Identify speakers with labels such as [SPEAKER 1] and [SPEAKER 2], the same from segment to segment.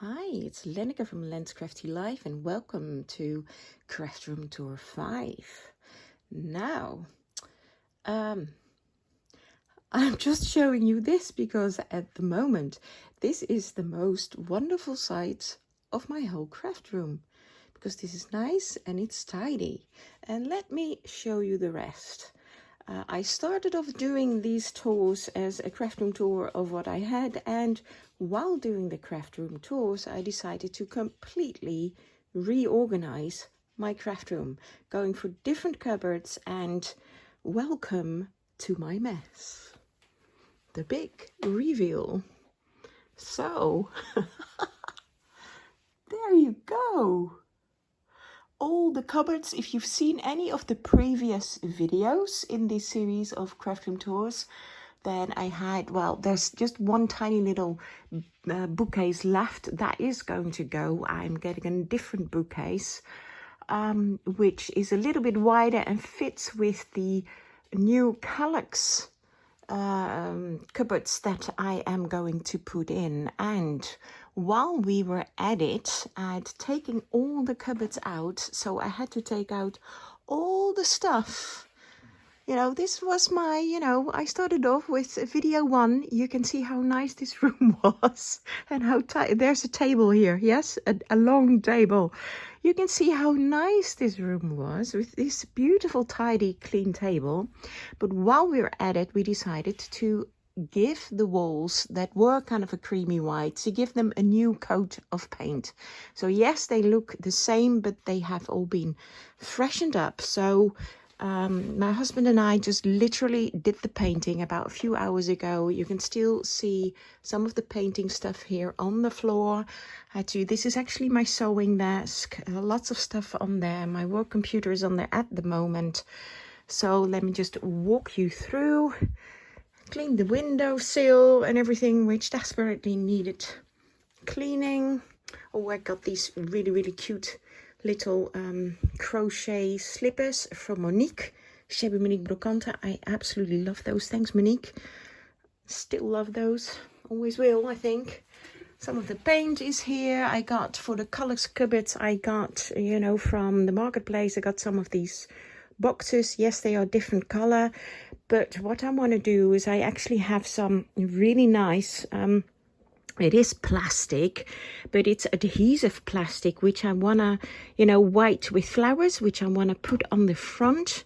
[SPEAKER 1] Hi, it's Lenneke from Len's Crafty Life and welcome to Craft Room Tour 5. Now, I'm just showing you this because at the moment, this is the most wonderful side of my whole craft room. Because this is nice and it's tidy. And let me show you the rest. I started off doing these tours as a craft room tour of what I had, and while doing the craft room tours I decided to completely reorganize my craft room, going for different cupboards, and welcome to my mess. The big reveal. So, there you go. All the cupboards. If you've seen any of the previous videos in this series of craft room tours, then I had, well, there's just one tiny little bookcase left. That is going to go. I'm getting a different bookcase, which is a little bit wider and fits with the new Kallax cupboards that I am going to put in. And while we were at it, I'd taken all the cupboards out, so I had to take out all the stuff. This was my, I started off with video 1. You can see how nice this room was and how tight. There's a table here, yes, a long table. You can see how nice this room was with this beautiful, tidy, clean table. But while we were at it, we decided to give the walls that were kind of a creamy white, to give them a new coat of paint. So yes, they look the same, but they have all been freshened up. So my husband and I just literally did the painting about a few hours ago. You can still see some of the painting stuff here on the floor. This is actually my sewing desk. Lots of stuff on there. My work computer is on there at the moment. So let me just walk you through. Cleaned the windowsill and everything, which desperately needed cleaning. Oh, I got these really cute little crochet slippers from Monique. Shabby Monique Brocante. I absolutely love those. Thanks, Monique. Still love those. Always will, I think. Some of the paint is here. I got for the Kallax cupboards, I got, from the marketplace, I got some of these boxes. Yes, they are different color, but what I want to do is I actually have some really nice it is plastic, but it's adhesive plastic, which I want to, white with flowers, which I want to put on the front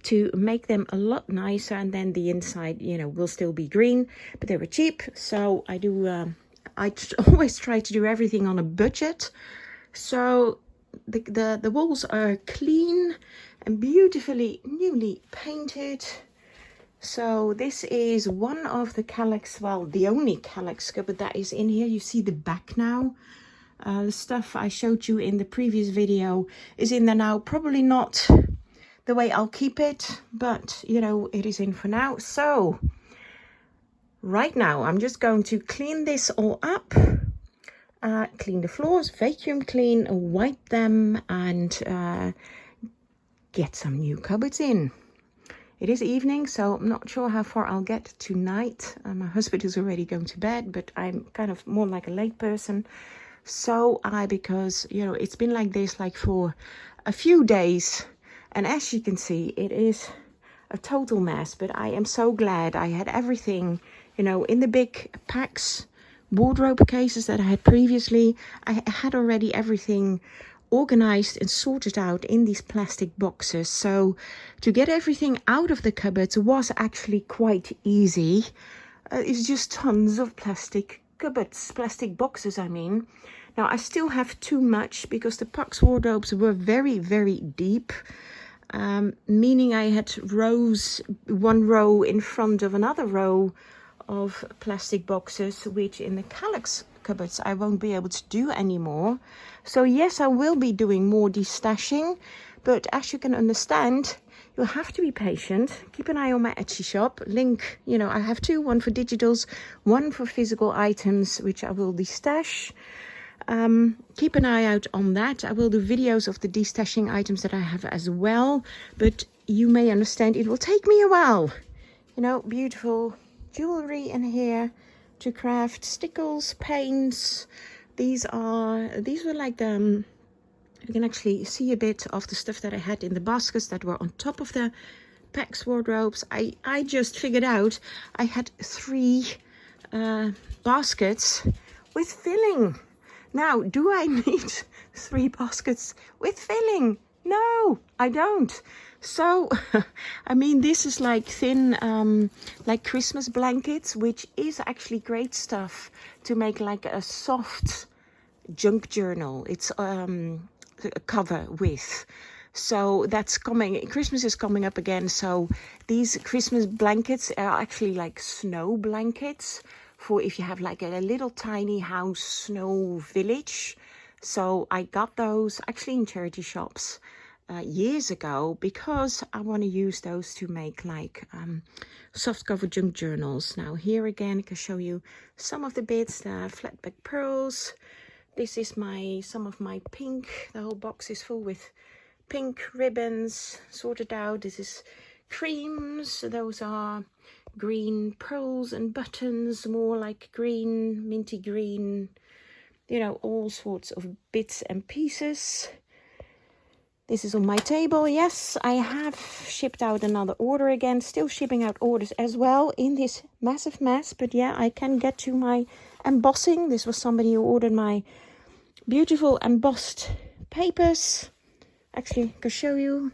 [SPEAKER 1] to make them a lot nicer. And then the inside, will still be green, but they were cheap. So I always try to do everything on a budget. So the walls are clean and beautifully newly painted. So this is one of the Kallax, well, the only Kallax cupboard that is in here. You see the back now. The stuff I showed you in the previous video is in there now. Probably not the way I'll keep it, but, it is in for now. So right now I'm just going to clean this all up. Clean the floors, vacuum clean, wipe them, and get some new cupboards in. It is evening, so I'm not sure how far I'll get tonight. My husband is already going to bed, but I'm kind of more like a late person. So because, it's been like this like for a few days. And as you can see, it is a total mess. But I am so glad I had everything, in the big packs, wardrobe cases that I had previously. I had already everything organized and sorted out in these plastic boxes. So to get everything out of the cupboards was actually quite easy. It's just tons of plastic cupboards, plastic boxes, I mean. Now I still have too much because the Puck's wardrobes were very deep, meaning I had one row in front of another row of plastic boxes, which in the Kallax cupboards I won't be able to do anymore. So yes, I will be doing more destashing, but as you can understand, you'll have to be patient. Keep an eye on my Etsy shop link. I have two, one for digitals, one for physical items, which I will destash. Keep an eye out on that. I will do videos of the destashing items that I have as well, but you may understand it will take me a while. Beautiful jewelry in here to craft, stickles, paints, These were like the, you can actually see a bit of the stuff that I had in the baskets that were on top of the PAX wardrobes. I just figured out I had 3 baskets with filling. Now, do I need 3 baskets with filling? No, I don't. So, I mean, this is like thin, like Christmas blankets, which is actually great stuff to make like a soft junk journal. It's a cover with. So that's coming. Christmas is coming up again. So these Christmas blankets are actually like snow blankets for if you have like a little tiny house snow village. So I got those actually in charity shops years ago because I want to use those to make like soft cover junk journals. Now here again I can show you some of the bits, the flat back pearls. This is some of my pink. The whole box is full with pink ribbons sorted out. This is creams. Those are green pearls and buttons, more like green, minty green, you know, all sorts of bits and pieces. This is on my table. Yes, I have shipped out another order again, still shipping out orders as well in this massive mess. But yeah, I can get to my embossing. This was somebody who ordered my beautiful embossed papers. Actually, I can show you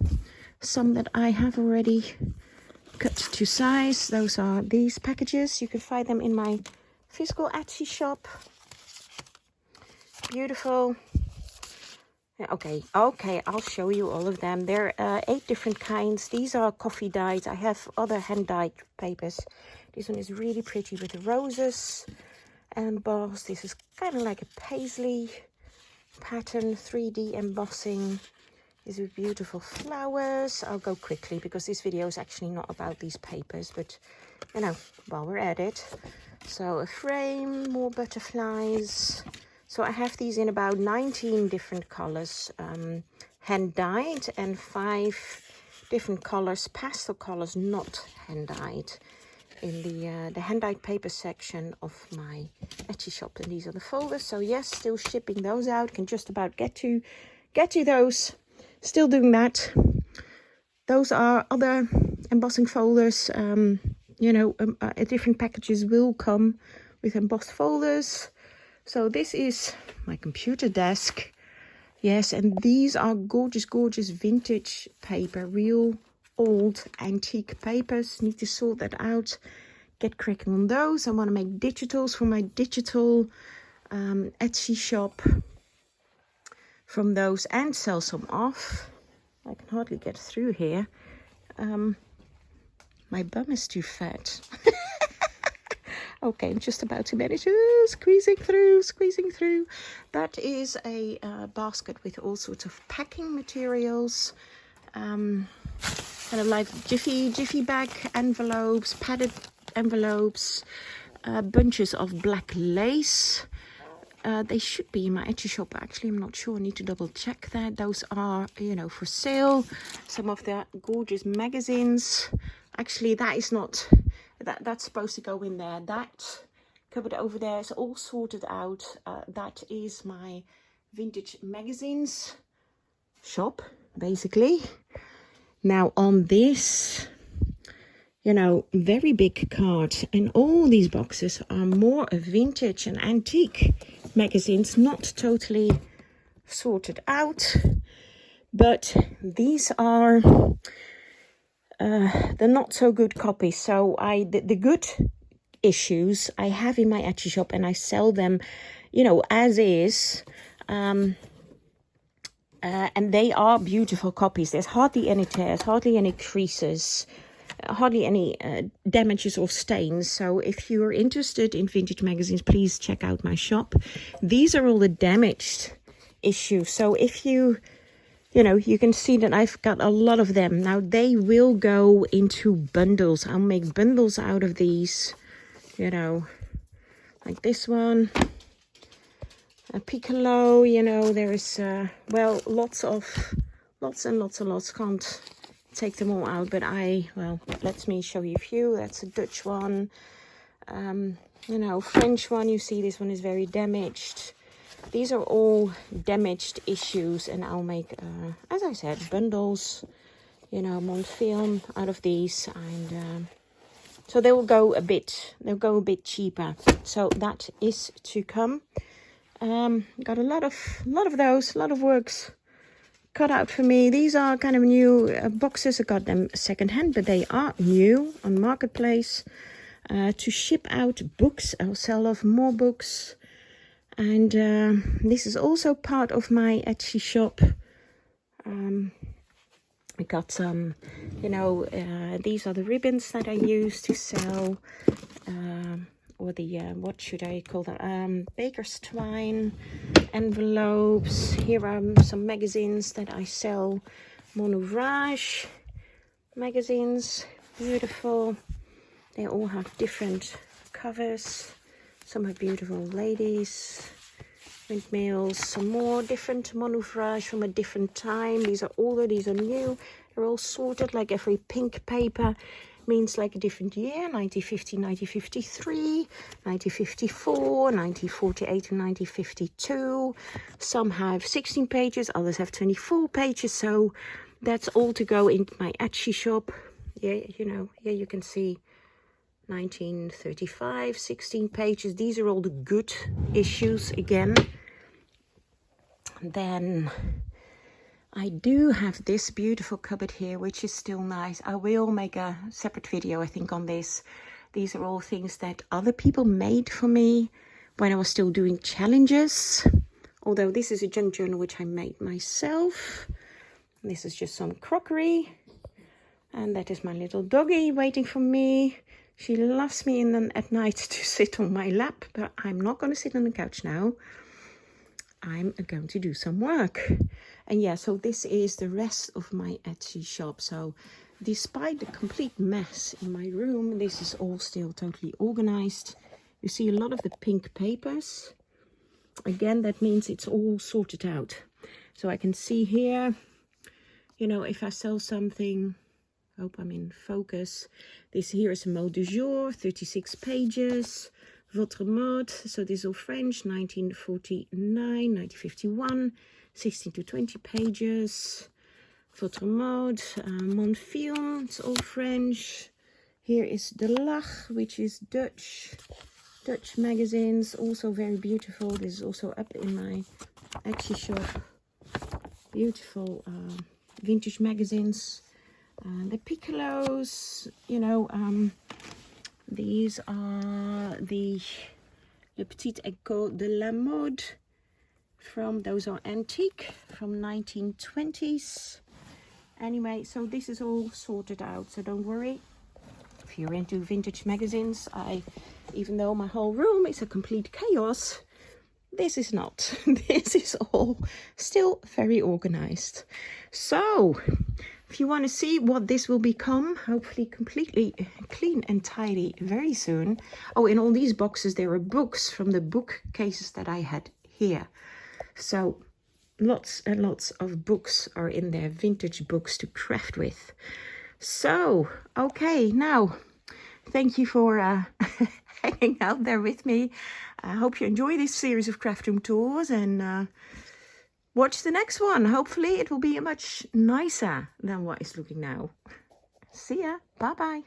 [SPEAKER 1] some that I have already cut to size. Those are these packages. You can find them in my physical Etsy shop. Beautiful. Okay, I'll show you all of them. There are 8 different kinds. These are coffee dyed. I have other hand dyed papers. This one is really pretty with the roses embossed. This is kind of like a paisley pattern, 3D embossing. These are beautiful flowers. I'll go quickly because this video is actually not about these papers, but you know, while we're at it. So a frame, more butterflies. So I have these in about 19 different colors, hand dyed, and 5 different colors, pastel colors, not hand dyed, in the hand dyed paper section of my Etsy shop. And these are the folders. So yes, still shipping those out. Can just about get to those. Still doing that. Those are other embossing folders. You know, different packages will come with embossed folders. So this is my computer desk. Yes, and these are gorgeous, gorgeous vintage paper, real old antique papers. Need to sort that out, get cracking on those. I want to make digitals for my digital Etsy shop from those and sell some off. I can hardly get through here. My bum is too fat. Okay, I'm just about to manage. Squeezing through. That is a basket with all sorts of packing materials. Kind of like jiffy bag envelopes, padded envelopes, bunches of black lace. They should be in my Etsy shop. Actually, I'm not sure. I need to double check that. Those are, you know, for sale. Some of the gorgeous magazines. Actually, that is not... That's supposed to go in there. That cupboard over there is all sorted out. That is my vintage magazines shop, basically. Now on this, you know, very big card, and all these boxes are more vintage and antique magazines, not totally sorted out, but these are the not so good copies. So the good issues I have in my Etsy shop, and I sell them, you know, as is. And they are beautiful copies. There's hardly any tears, hardly any creases, hardly any damages or stains. So if you're interested in vintage magazines, please check out my shop. These are all the damaged issues. So if you know, you can see that I've got a lot of them. Now they will go into bundles. I'll make bundles out of these, you know, like this one. A piccolo, you know, there is, well, lots and lots. Can't take them all out, but well, let me show you a few. That's a Dutch one. You know, French one, you see this one is very damaged. These are all damaged issues, and I'll make, as I said, bundles, you know, Mont film out of these, and so they'll go a bit cheaper. So that is to come. Got a lot of those, a lot of works cut out for me. These are kind of new boxes. I got them secondhand, but they are new on Marketplace. To ship out books. I'll sell off more books. And this is also part of my Etsy shop. I got some, you know, these are the ribbons that I use to sell, or the, what should I call that, baker's twine, envelopes. Here are some magazines that I sell, Mon Ouvrage magazines, beautiful. They all have different covers. Some are beautiful ladies, windmills, some more different Mon Ouvrage from a different time. These are older, these are new. They're all sorted, like every pink paper means like a different year. 1950, 1953, 1954, 1948 and 1952. Some have 16 pages, others have 24 pages. So that's all to go in my Etsy shop. Yeah, you know, here you can see 1935, 16 pages. These are all the good issues again. Then I do have this beautiful cupboard here, which is still nice. I will make a separate video, I think, on this. These are all things that other people made for me when I was still doing challenges. Although this is a junk journal which I made myself. This is just some crockery. And that is my little doggy waiting for me. She loves me at night to sit on my lap, but I'm not going to sit on the couch now. I'm going to do some work. And yeah, so this is the rest of my Etsy shop. So despite the complete mess in my room, this is all still totally organized. You see a lot of the pink papers. Again, that means it's all sorted out. So I can see here, you know, if I sell something, hope I'm in focus. This here is a mode du jour, 36 pages. Votre mode, so this is all French, 1949, 1951, 16 to 20 pages. Votre mode, Mon film, it's all French. Here is De Lach, which is Dutch magazines, also very beautiful. This is also up in my Etsy shop. Beautiful vintage magazines. The Piccolos, you know, these are the Le Petit Écho de la Mode, those are antique, from 1920s. Anyway, so this is all sorted out, so don't worry. If you're into vintage magazines, even though my whole room is a complete chaos, this is not. This is all still very organized. So if you want to see what this will become, hopefully completely clean and tidy very soon. Oh, in all these boxes, there are books from the bookcases that I had here. So lots and lots of books are in there, vintage books to craft with. So, okay, now, thank you for hanging out there with me. I hope you enjoy this series of craft room tours, and watch the next one. Hopefully it will be much nicer than what it's looking now. See ya. Bye-bye.